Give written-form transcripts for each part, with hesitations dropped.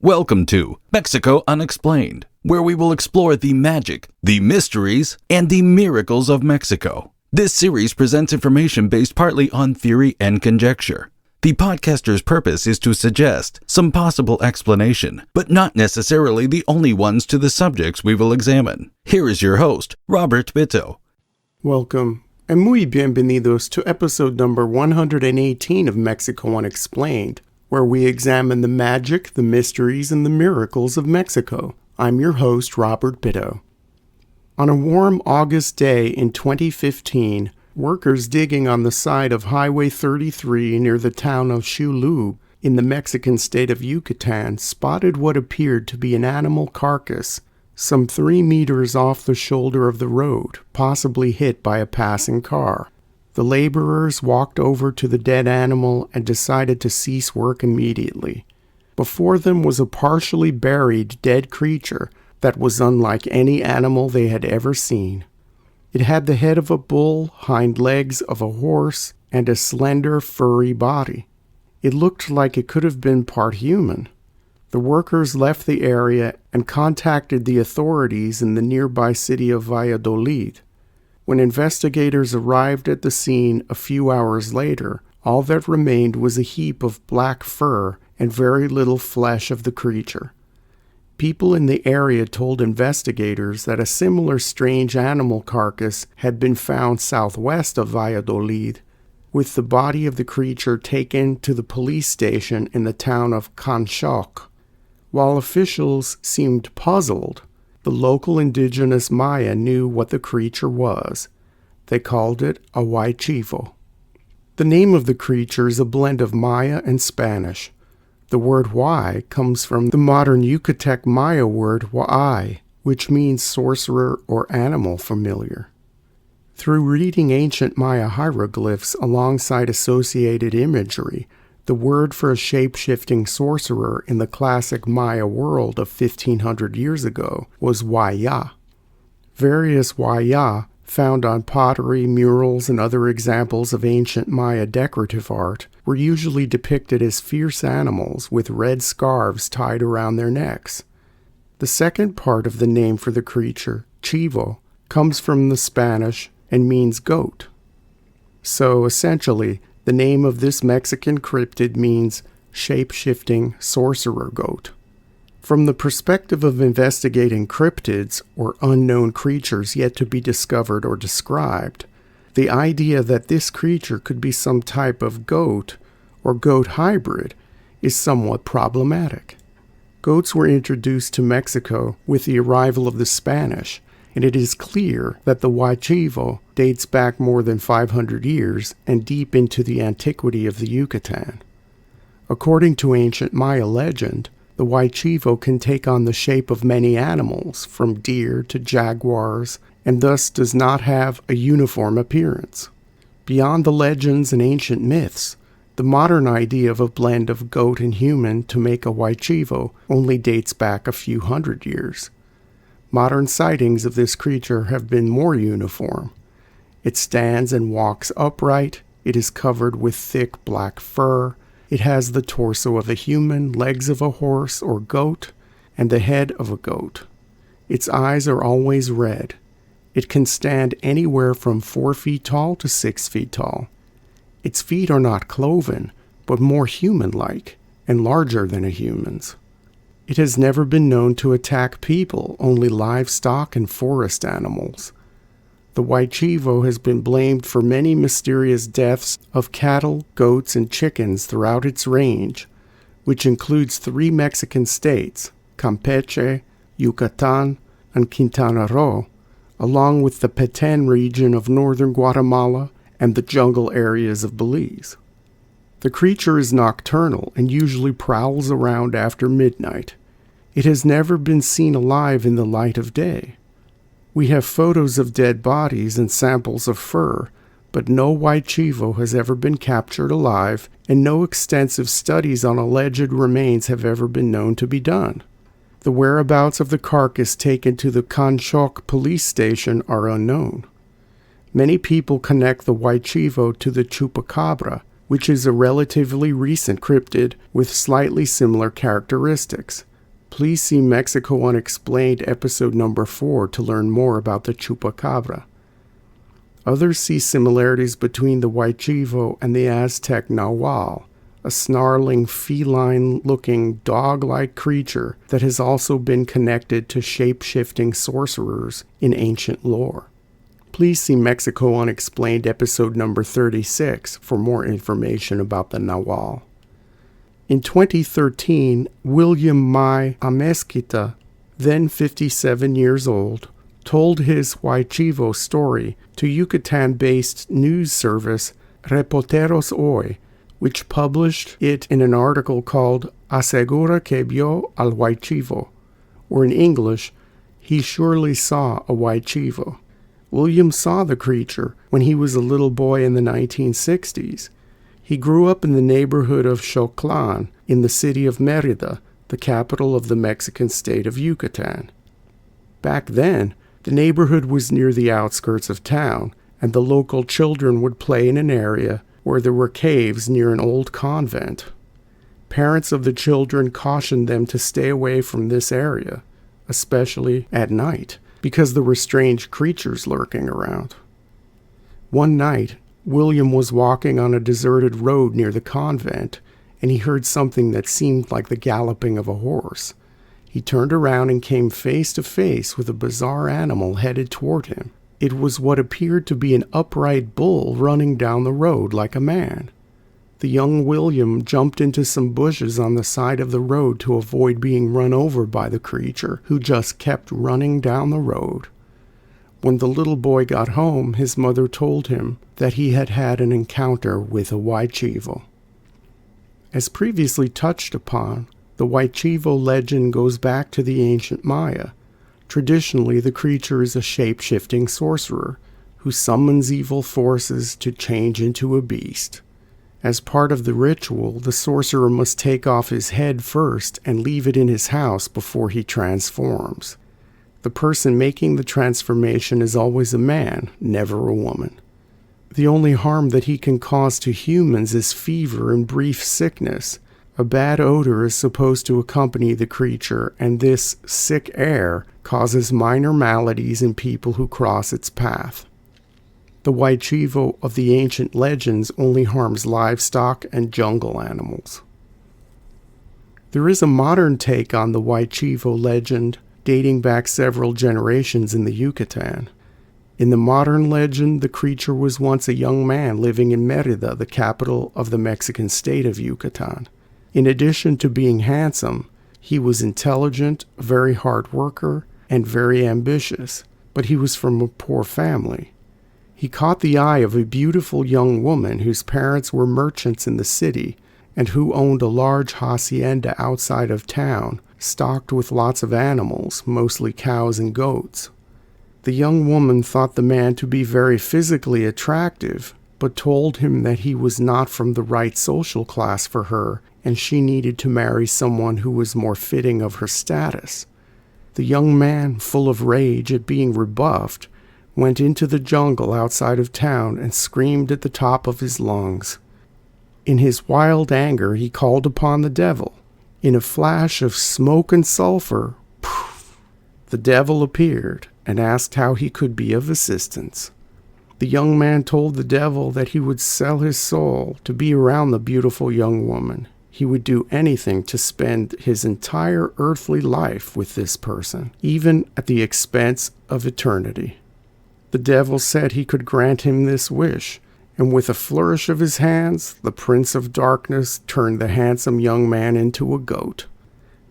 Welcome to Mexico Unexplained, where we will explore the magic, the mysteries, and the miracles of Mexico. This series presents information based partly on theory and conjecture. The podcaster's purpose is to suggest some possible explanation, but not necessarily the only ones to the subjects we will examine. Here is your host, Robert Bitto. Welcome, and muy bienvenidos to episode number 118 of Mexico Unexplained, where we examine the magic, the mysteries, and the miracles of Mexico. I'm your host, Robert Bitto. On a warm August day in 2015, workers digging on the side of Highway 33 near the town of Xulub in the Mexican state of Yucatan spotted what appeared to be an animal carcass some 3 meters off the shoulder of the road, possibly hit by a passing car. The laborers walked over to the dead animal and decided to cease work immediately. Before them was a partially buried dead creature that was unlike any animal they had ever seen. It had the head of a bull, hind legs of a horse, and a slender, furry body. It looked like it could have been part human. The workers left the area and contacted the authorities in the nearby city of Valladolid. When investigators arrived at the scene a few hours later, all that remained was a heap of black fur and very little flesh of the creature. People in the area told investigators that a similar strange animal carcass had been found southwest of Valladolid, with the body of the creature taken to the police station in the town of Canchoc. While officials seemed puzzled, the local indigenous Maya knew what the creature was. They called it a Huay Chivo. The name of the creature is a blend of Maya and Spanish. The word Huay comes from the modern Yucatec Maya word Huay, which means sorcerer or animal familiar. Through reading ancient Maya hieroglyphs alongside associated imagery, the word for a shape-shifting sorcerer in the classic Maya world of 1500 years ago was Huaya. Various Huaya, found on pottery, murals, and other examples of ancient Maya decorative art, were usually depicted as fierce animals with red scarves tied around their necks. The second part of the name for the creature, Chivo, comes from the Spanish and means goat. So, essentially, the name of this Mexican cryptid means shape-shifting sorcerer goat. From the perspective of investigating cryptids, or unknown creatures yet to be discovered or described, the idea that this creature could be some type of goat or goat hybrid is somewhat problematic. Goats were introduced to Mexico with the arrival of the Spanish, and it is clear that the Huay Chivo dates back more than 500 years and deep into the antiquity of the Yucatan. According to ancient Maya legend, the Huay Chivo can take on the shape of many animals, from deer to jaguars, and thus does not have a uniform appearance. Beyond the legends and ancient myths, the modern idea of a blend of goat and human to make a Huay Chivo only dates back a few hundred years. Modern sightings of this creature have been more uniform. It stands and walks upright, it is covered with thick black fur, it has the torso of a human, legs of a horse or goat, and the head of a goat. Its eyes are always red. It can stand anywhere from 4 feet tall to 6 feet tall. Its feet are not cloven, but more human-like and larger than a human's. It has never been known to attack people, only livestock and forest animals. The Huay Chivo has been blamed for many mysterious deaths of cattle, goats, and chickens throughout its range, which includes 3 Mexican states, Campeche, Yucatan, and Quintana Roo, along with the Petén region of northern Guatemala and the jungle areas of Belize. The creature is nocturnal and usually prowls around after midnight. It has never been seen alive in the light of day. We have photos of dead bodies and samples of fur, but no Huay Chivo has ever been captured alive, and no extensive studies on alleged remains have ever been known to be done. The whereabouts of the carcass taken to the Canchoc police station are unknown. Many people connect the Huay Chivo to the chupacabra, which is a relatively recent cryptid with slightly similar characteristics. Please see Mexico Unexplained episode number 4 to learn more about the chupacabra. Others see similarities between the Huay Chivo and the Aztec Nahual, a snarling, feline-looking, dog-like creature that has also been connected to shape-shifting sorcerers in ancient lore. Please see Mexico Unexplained episode number 36 for more information about the Nahual. In 2013, William May Amezquita, then 57 years old, told his Huay Chivo story to Yucatan-based news service Reporteros Hoy, which published it in an article called Asegura que vio al Huay Chivo, or in English, He Surely Saw a Huay Chivo. William saw the creature when he was a little boy in the 1960s. He grew up in the neighborhood of Xoclan in the city of Mérida, the capital of the Mexican state of Yucatan. Back then, the neighborhood was near the outskirts of town, and the local children would play in an area where there were caves near an old convent. Parents of the children cautioned them to stay away from this area, especially at night, because there were strange creatures lurking around. One night, William was walking on a deserted road near the convent, and he heard something that seemed like the galloping of a horse. He turned around and came face to face with a bizarre animal headed toward him. It was what appeared to be an upright bull running down the road like a man. The young William jumped into some bushes on the side of the road to avoid being run over by the creature, who just kept running down the road. When the little boy got home, his mother told him that he had had an encounter with a Huay Chivo. As previously touched upon, the Huay Chivo legend goes back to the ancient Maya. Traditionally, the creature is a shape-shifting sorcerer who summons evil forces to change into a beast. As part of the ritual, the sorcerer must take off his head first and leave it in his house before he transforms. The person making the transformation is always a man, never a woman. The only harm that he can cause to humans is fever and brief sickness. A bad odor is supposed to accompany the creature, and this sick air causes minor maladies in people who cross its path. The Huay Chivo of the ancient legends only harms livestock and jungle animals. There is a modern take on the Huay Chivo legend dating back several generations in the Yucatan. In the modern legend, the creature was once a young man living in Mérida, the capital of the Mexican state of Yucatan. In addition to being handsome, he was intelligent, a very hard worker, and very ambitious, but he was from a poor family. He caught the eye of a beautiful young woman whose parents were merchants in the city and who owned a large hacienda outside of town, stocked with lots of animals, mostly cows and goats. The young woman thought the man to be very physically attractive, but told him that he was not from the right social class for her, and she needed to marry someone who was more fitting of her status. The young man, full of rage at being rebuffed, went into the jungle outside of town and screamed at the top of his lungs. In his wild anger, he called upon the devil. In a flash of smoke and sulfur, poof, the devil appeared and asked how he could be of assistance. The young man told the devil that he would sell his soul to be around the beautiful young woman. He would do anything to spend his entire earthly life with this person, even at the expense of eternity. The devil said he could grant him this wish, and with a flourish of his hands, the Prince of Darkness turned the handsome young man into a goat.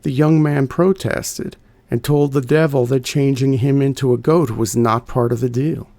The young man protested and told the devil that changing him into a goat was not part of the deal.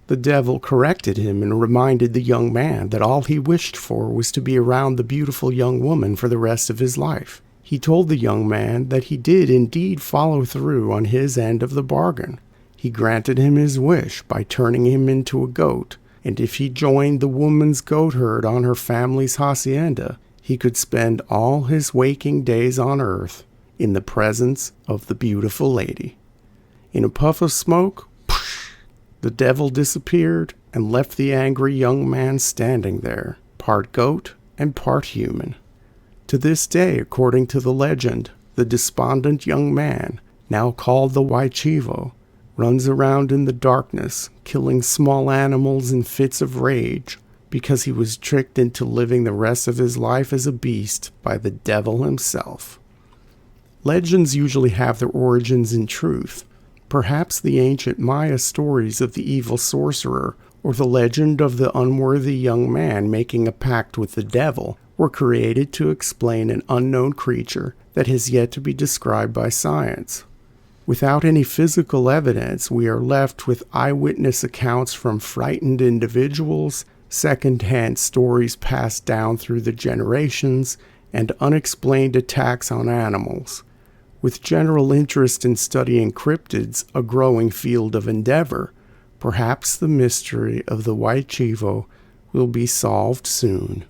The devil corrected him and reminded the young man that all he wished for was to be around the beautiful young woman for the rest of his life. He told the young man that he did indeed follow through on his end of the bargain. He granted him his wish by turning him into a goat, and if he joined the woman's goat herd on her family's hacienda, he could spend all his waking days on earth in the presence of the beautiful lady. In a puff of smoke, the devil disappeared and left the angry young man standing there, part goat and part human. To this day, according to the legend, the despondent young man, now called the Huay Chivo, runs around in the darkness, killing small animals in fits of rage, because he was tricked into living the rest of his life as a beast by the devil himself. Legends usually have their origins in truth. Perhaps the ancient Maya stories of the evil sorcerer, or the legend of the unworthy young man making a pact with the devil, were created to explain an unknown creature that has yet to be described by science. Without any physical evidence, we are left with eyewitness accounts from frightened individuals, second-hand stories passed down through the generations, and unexplained attacks on animals. With general interest in studying cryptids a growing field of endeavor, perhaps the mystery of the Huay Chivo will be solved soon.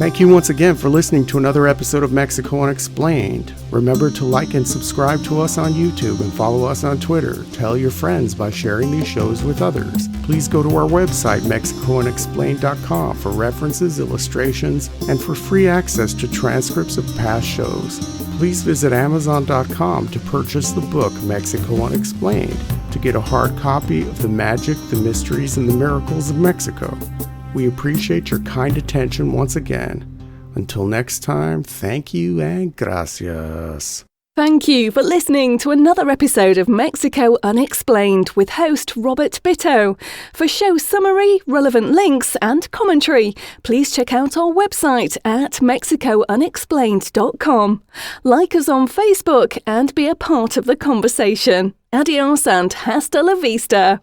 Thank you once again for listening to another episode of Mexico Unexplained. Remember to like and subscribe to us on YouTube and follow us on Twitter. Tell your friends by sharing these shows with others. Please go to our website, MexicoUnexplained.com, for references, illustrations, and for free access to transcripts of past shows. Please visit Amazon.com to purchase the book Mexico Unexplained to get a hard copy of The Magic, the Mysteries, and the Miracles of Mexico. We appreciate your kind attention once again. Until next time, thank you and gracias. Thank you for listening to another episode of Mexico Unexplained with host Robert Bitto. For show summary, relevant links and commentary, please check out our website at mexicounexplained.com. Like us on Facebook and be a part of the conversation. Adios and hasta la vista.